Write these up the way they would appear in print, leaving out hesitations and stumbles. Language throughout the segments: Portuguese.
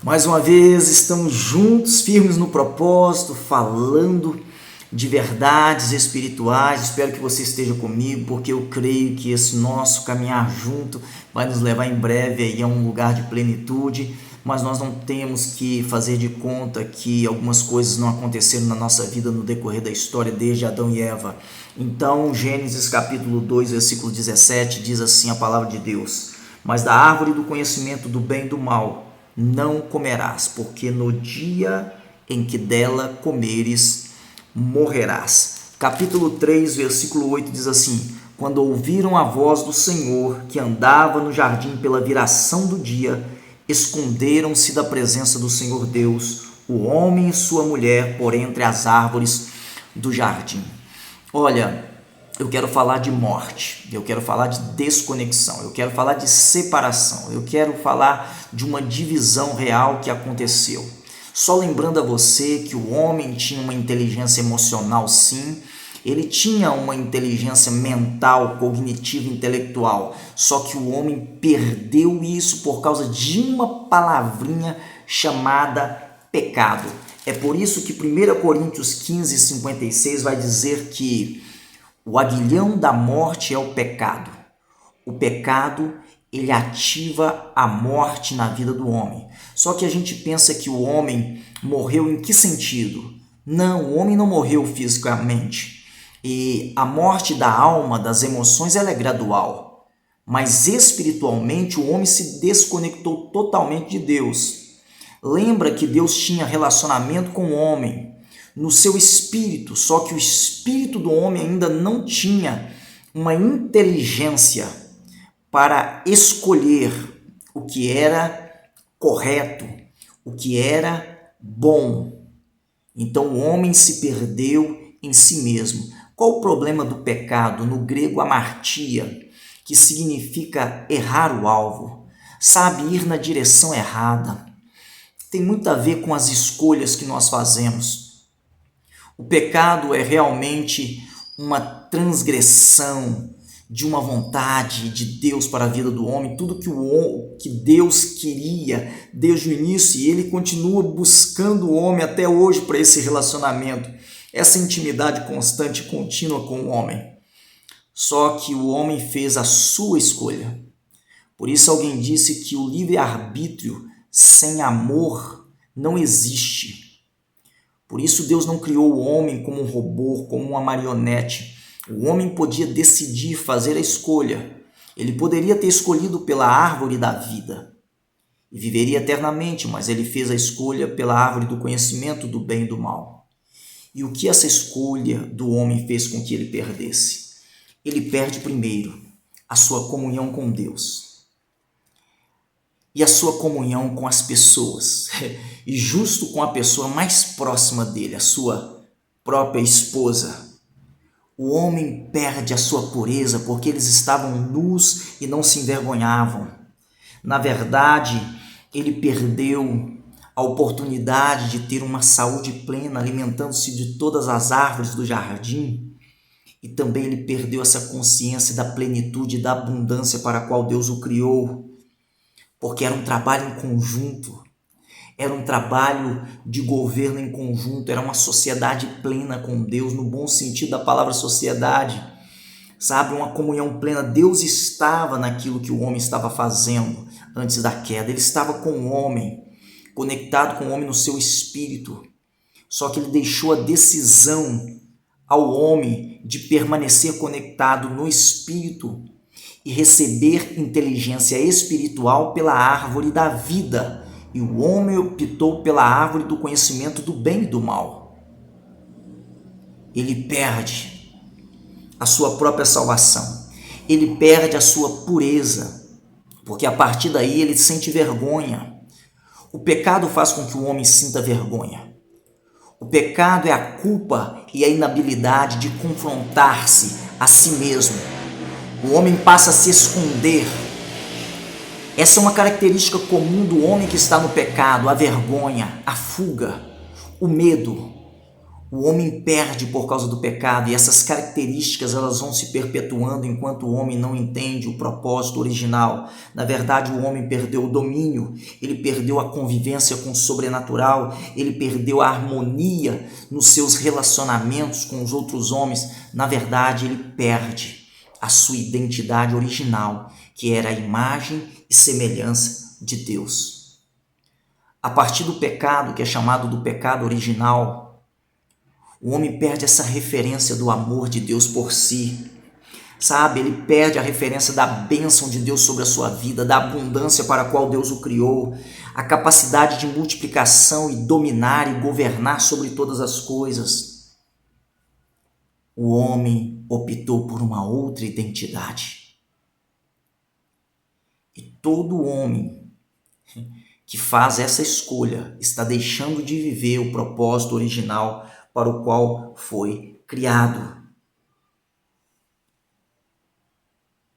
Mais uma vez estamos juntos, firmes no propósito, falando de verdades espirituais. Espero que você esteja comigo, porque eu creio que esse nosso caminhar junto vai nos levar em breve aí a um lugar de plenitude. Mas nós não temos que fazer de conta que algumas coisas não aconteceram na nossa vida no decorrer da história desde Adão e Eva. Então, Gênesis capítulo 2, versículo 17 diz assim a palavra de Deus: mas da árvore do conhecimento do bem e do mal não comerás, porque no dia em que dela comeres, morrerás. Capítulo 3, versículo 8 diz assim: quando ouviram a voz do Senhor, que andava no jardim pela viração do dia, esconderam-se da presença do Senhor Deus, o homem e sua mulher, por entre as árvores do jardim. Olha, eu quero falar de morte, eu quero falar de desconexão, eu quero falar de separação, eu quero falar de uma divisão real que aconteceu. Só lembrando a você que o homem tinha uma inteligência emocional, sim, ele tinha uma inteligência mental, cognitiva, intelectual, só que o homem perdeu isso por causa de uma palavrinha chamada pecado. É por isso que 1 Coríntios 15, 56 vai dizer que o aguilhão da morte é o pecado. O pecado, ele ativa a morte na vida do homem. Só que a gente pensa que o homem morreu em que sentido? Não, o homem não morreu fisicamente. E a morte da alma, das emoções, ela é gradual. Mas espiritualmente o homem se desconectou totalmente de Deus. Lembra que Deus tinha relacionamento com o homem no seu espírito, só que o espírito do homem ainda não tinha uma inteligência para escolher o que era correto, o que era bom. Então o homem se perdeu em si mesmo. Qual o problema do pecado? No grego, amartia, que significa errar o alvo, sabe, ir na direção errada. Tem muito a ver com as escolhas que nós fazemos. O pecado é realmente uma transgressão de uma vontade de Deus para a vida do homem, tudo que Deus queria desde o início, e ele continua buscando o homem até hoje para esse relacionamento, essa intimidade constante e contínua com o homem. Só que o homem fez a sua escolha. Por isso alguém disse que o livre-arbítrio sem amor não existe. Por isso Deus não criou o homem como um robô, como uma marionete. O homem podia decidir fazer a escolha. Ele poderia ter escolhido pela árvore da vida e viveria eternamente, mas ele fez a escolha pela árvore do conhecimento do bem e do mal. E o que essa escolha do homem fez com que ele perdesse? Ele perde primeiro a sua comunhão com Deus e a sua comunhão com as pessoas, e justo com a pessoa mais próxima dele, a sua própria esposa. O homem perde a sua pureza porque eles estavam nus e não se envergonhavam. Na verdade, ele perdeu a oportunidade de ter uma saúde plena, alimentando-se de todas as árvores do jardim, e também ele perdeu essa consciência da plenitude e da abundância para a qual Deus o criou. Porque era um trabalho em conjunto, era um trabalho de governo em conjunto, era uma sociedade plena com Deus, no bom sentido da palavra sociedade, sabe, uma comunhão plena. Deus estava naquilo que o homem estava fazendo antes da queda, ele estava com o homem, conectado com o homem no seu espírito, só que ele deixou a decisão ao homem de permanecer conectado no espírito e receber inteligência espiritual pela árvore da vida. E o homem optou pela árvore do conhecimento do bem e do mal. Ele perde a sua própria salvação. Ele perde a sua pureza, porque a partir daí ele sente vergonha. O pecado faz com que o homem sinta vergonha. O pecado é a culpa e a inabilidade de confrontar-se a si mesmo. O homem passa a se esconder. Essa é uma característica comum do homem que está no pecado: a vergonha, a fuga, o medo. O homem perde por causa do pecado, e essas características elas vão se perpetuando enquanto o homem não entende o propósito original. Na verdade, o homem perdeu o domínio, ele perdeu a convivência com o sobrenatural, ele perdeu a harmonia nos seus relacionamentos com os outros homens. Na verdade, ele perde a sua identidade original, que era a imagem e semelhança de Deus. A partir do pecado, que é chamado do pecado original, o homem perde essa referência do amor de Deus por si, sabe? Ele perde a referência da bênção de Deus sobre a sua vida, da abundância para a qual Deus o criou, a capacidade de multiplicação e dominar e governar sobre todas as coisas. O homem optou por uma outra identidade. E todo homem que faz essa escolha está deixando de viver o propósito original para o qual foi criado.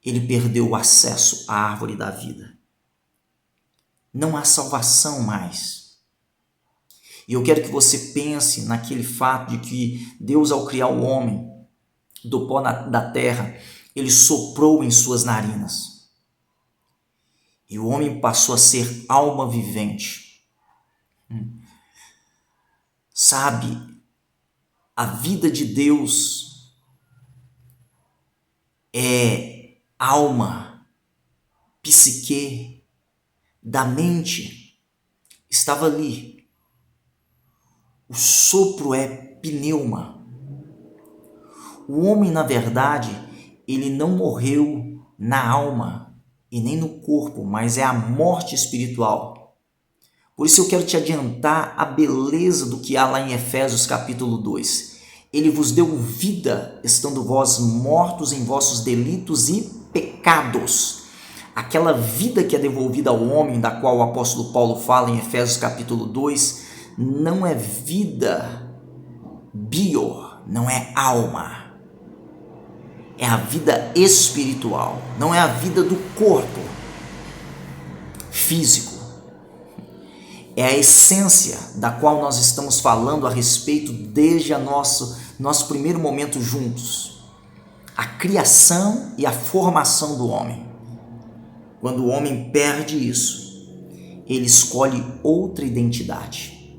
Ele perdeu o acesso à árvore da vida. Não há salvação mais. E eu quero que você pense naquele fato de que Deus, ao criar o homem do pó da terra, ele soprou em suas narinas. E o homem passou a ser alma vivente. Sabe, a vida de Deus é alma, psique, da mente, estava ali. O sopro é pneuma. O homem, na verdade, ele não morreu na alma e nem no corpo, mas é a morte espiritual. Por isso eu quero te adiantar a beleza do que há lá em Efésios capítulo 2. Ele vos deu vida, estando vós mortos em vossos delitos e pecados. Aquela vida que é devolvida ao homem, da qual o apóstolo Paulo fala em Efésios capítulo 2, não é vida bio, não é alma. É a vida espiritual, não é a vida do corpo físico. É a essência da qual nós estamos falando a respeito desde nosso primeiro momento juntos. A criação e a formação do homem. Quando o homem perde isso, ele escolhe outra identidade.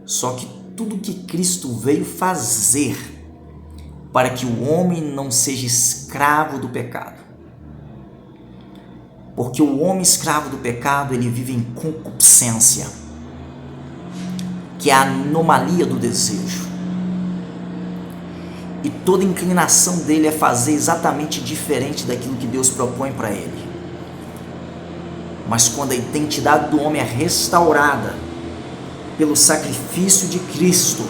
Só que tudo que Cristo veio fazer para que o homem não seja escravo do pecado. Porque o homem escravo do pecado, ele vive em concupiscência, que é a anomalia do desejo. E toda inclinação dele é fazer exatamente diferente daquilo que Deus propõe para ele. Mas quando a identidade do homem é restaurada pelo sacrifício de Cristo,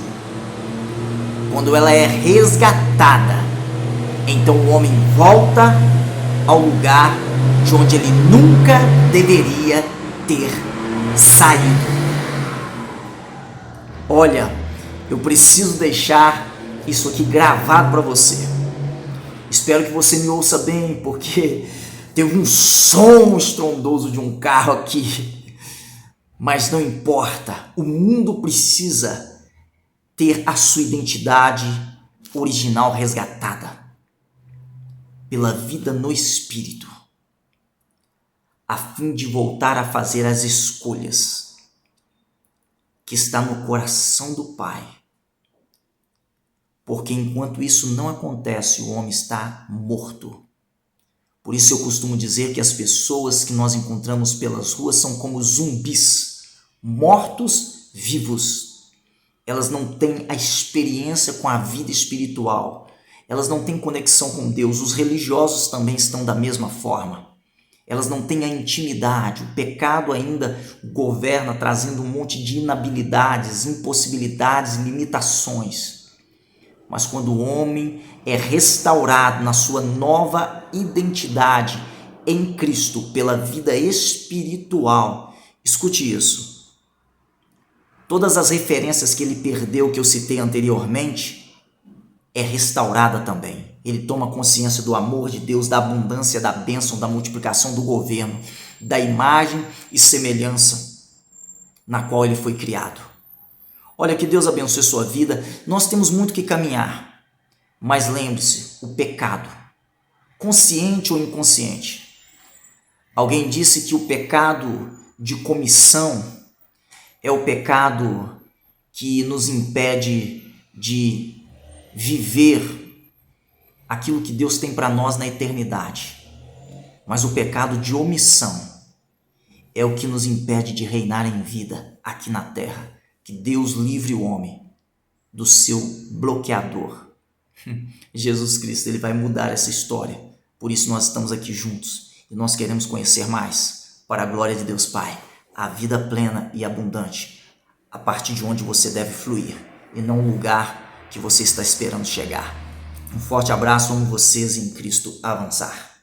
quando ela é resgatada, então o homem volta ao lugar de onde ele nunca deveria ter saído. Olha, eu preciso deixar isso aqui gravado para você. Espero que você me ouça bem, porque teve um som estrondoso de um carro aqui. Mas não importa, o mundo precisa ter a sua identidade original resgatada pela vida no Espírito, a fim de voltar a fazer as escolhas que está no coração do Pai. Porque enquanto isso não acontece, o homem está morto. Por isso eu costumo dizer que as pessoas que nós encontramos pelas ruas são como zumbis, mortos vivos. Elas não têm a experiência com a vida espiritual. Elas não têm conexão com Deus. Os religiosos também estão da mesma forma. Elas não têm a intimidade. O pecado ainda governa, trazendo um monte de inabilidades, impossibilidades, limitações. Mas quando o homem é restaurado na sua nova identidade em Cristo pela vida espiritual, escute isso. Todas as referências que ele perdeu, que eu citei anteriormente, é restaurada também. Ele toma consciência do amor de Deus, da abundância, da bênção, da multiplicação, do governo, da imagem e semelhança na qual ele foi criado. Olha, que Deus abençoe sua vida. Nós temos muito que caminhar, mas lembre-se, o pecado, consciente ou inconsciente. Alguém disse que o pecado de comissão é o pecado que nos impede de viver aquilo que Deus tem para nós na eternidade. Mas o pecado de omissão é o que nos impede de reinar em vida aqui na terra. Que Deus livre o homem do seu bloqueador. Jesus Cristo, ele vai mudar essa história. Por isso nós estamos aqui juntos e nós queremos conhecer mais, para a glória de Deus Pai, a vida plena e abundante, a partir de onde você deve fluir e não o lugar que você está esperando chegar. Um forte abraço, amo vocês em Cristo avançar.